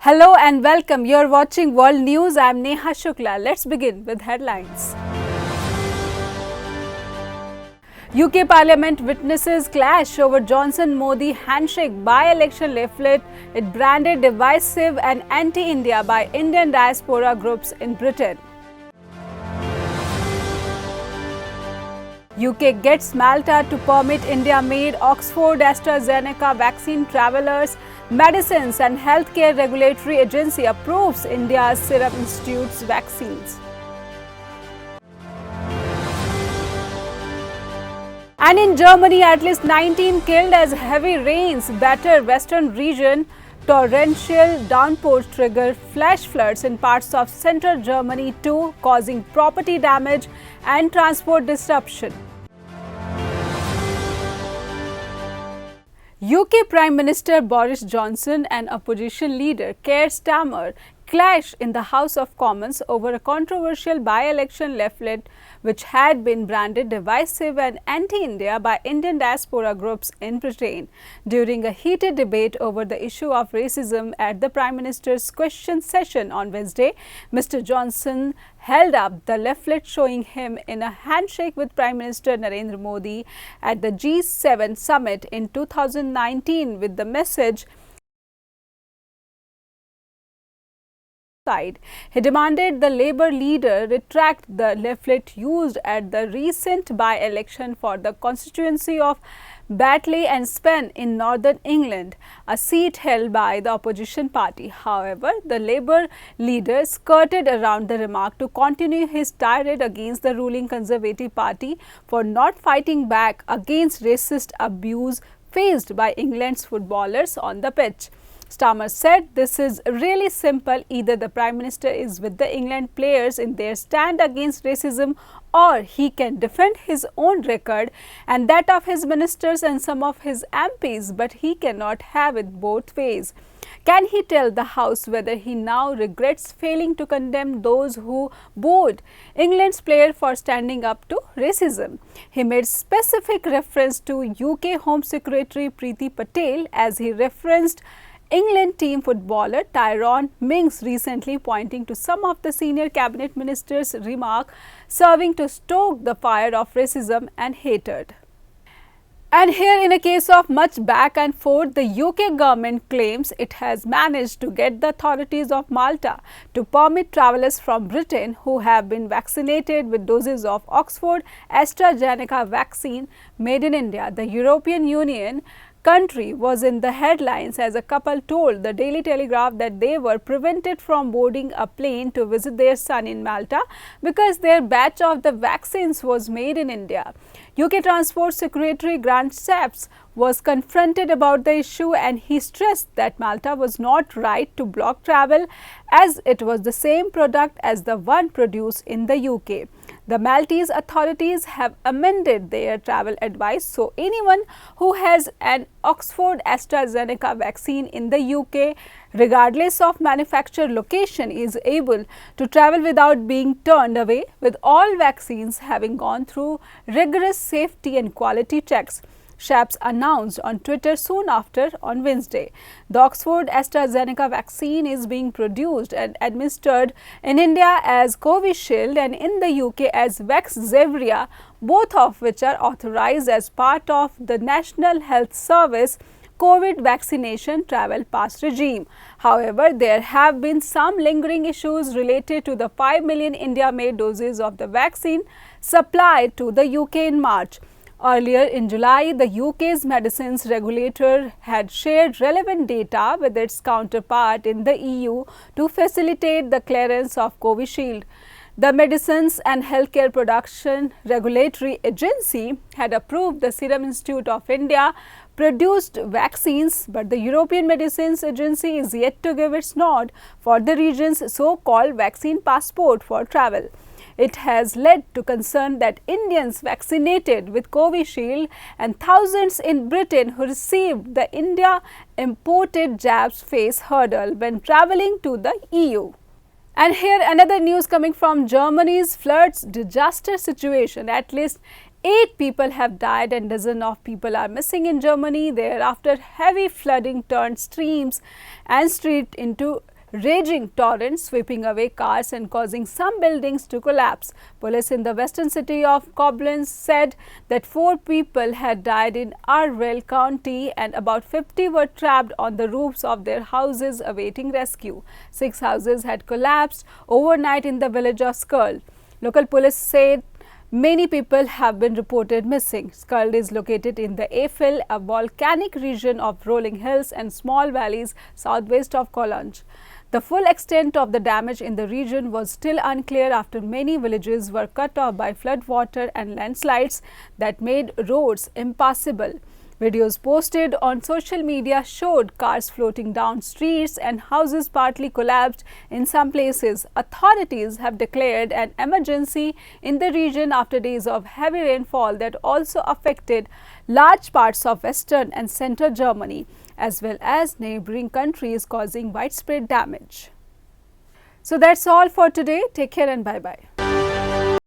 Hello and welcome. You're watching World News. I'm Neha Shukla. Let's begin with headlines. UK Parliament witnesses clash over Johnson-Modi handshake by-election leaflet. It branded divisive and anti-India by Indian diaspora groups in Britain. UK gets Malta to permit Indiamade, Oxford AstraZeneca vaccine travellers. Medicines and Healthcare Regulatory Agency approves India's Serum Institute's vaccines. And in Germany, at least 19 killed as heavy rains batter western region. Torrential downpours trigger flash floods in parts of central Germany too, causing property damage and transport disruption. UK Prime Minister Boris Johnson and opposition leader Keir Starmer clash in the House of Commons over a controversial by-election leaflet which had been branded divisive and anti-India by Indian diaspora groups in Britain. During a heated debate over the issue of racism at the Prime Minister's question session on Wednesday, Mr. Johnson held up the leaflet showing him in a handshake with Prime Minister Narendra Modi at the G7 summit in 2019 with the message. He demanded the Labour leader retract the leaflet used at the recent by-election for the constituency of Batley and Spen in northern England, a seat held by the opposition party. However, the Labour leader skirted around the remark to continue his tirade against the ruling Conservative Party for not fighting back against racist abuse faced by England's footballers on the pitch. Starmer said, "This is really simple. Either the Prime Minister is with the England players in their stand against racism, or he can defend his own record and that of his ministers and some of his MPs, but he cannot have it both ways. Can he tell the House whether he now regrets failing to condemn those who booed England's player for standing up to racism?" He made specific reference to UK Home Secretary Priti Patel as he referenced England team footballer Tyrone Mings recently, pointing to some of the senior cabinet ministers' remark serving to stoke the fire of racism and hatred. And here, in a case of much back and forth, the UK government claims it has managed to get the authorities of Malta to permit travellers from Britain who have been vaccinated with doses of Oxford AstraZeneca vaccine made in India. The European Union country was in the headlines as a couple told the Daily Telegraph that they were prevented from boarding a plane to visit their son in Malta because their batch of the vaccines was made in India. UK Transport Secretary Grant Shapps was confronted about the issue, and he stressed that Malta was not right to block travel as it was the same product as the one produced in the UK. The Maltese authorities have amended their travel advice, so anyone who has an Oxford AstraZeneca vaccine in the UK, regardless of manufacturer location, is able to travel without being turned away, with all vaccines having gone through rigorous safety and quality checks. Shapps announced on Twitter soon after on Wednesday. The Oxford AstraZeneca vaccine is being produced and administered in India as Covishield and in the UK as Vaxzevria, both of which are authorized as part of the National Health Service COVID vaccination travel pass regime. However, there have been some lingering issues related to the 5 million India-made doses of the vaccine supplied to the UK in March. Earlier in July, the UK's medicines regulator had shared relevant data with its counterpart in the EU to facilitate the clearance of Covishield. The Medicines and Healthcare Production Regulatory Agency had approved the Serum Institute of India produced vaccines, but the European Medicines Agency is yet to give its nod for the region's so-called vaccine passport for travel. It has led to concern that Indians vaccinated with Covishield and thousands in Britain who received the India-imported jabs face hurdle when travelling to the EU. And here another news coming from Germany's floods disaster situation. At least 8 people have died and dozens of people are missing in Germany thereafter heavy flooding turned streams and streets into raging torrent sweeping away cars and causing some buildings to collapse. Police in the western city of Koblenz said that 4 people had died in Arwell County and about 50 were trapped on the roofs of their houses awaiting rescue. 6 houses had collapsed overnight in the village of Skuld. Local police said many people have been reported missing. Skuld is located in the Eifel, a volcanic region of rolling hills and small valleys southwest of Cologne. The full extent of the damage in the region was still unclear after many villages were cut off by floodwater and landslides that made roads impassable. Videos posted on social media showed cars floating down streets and houses partly collapsed in some places. Authorities have declared an emergency in the region after days of heavy rainfall that also affected large parts of western and central Germany, as well as neighboring countries, causing widespread damage. So that's all for today. Take care and bye-bye.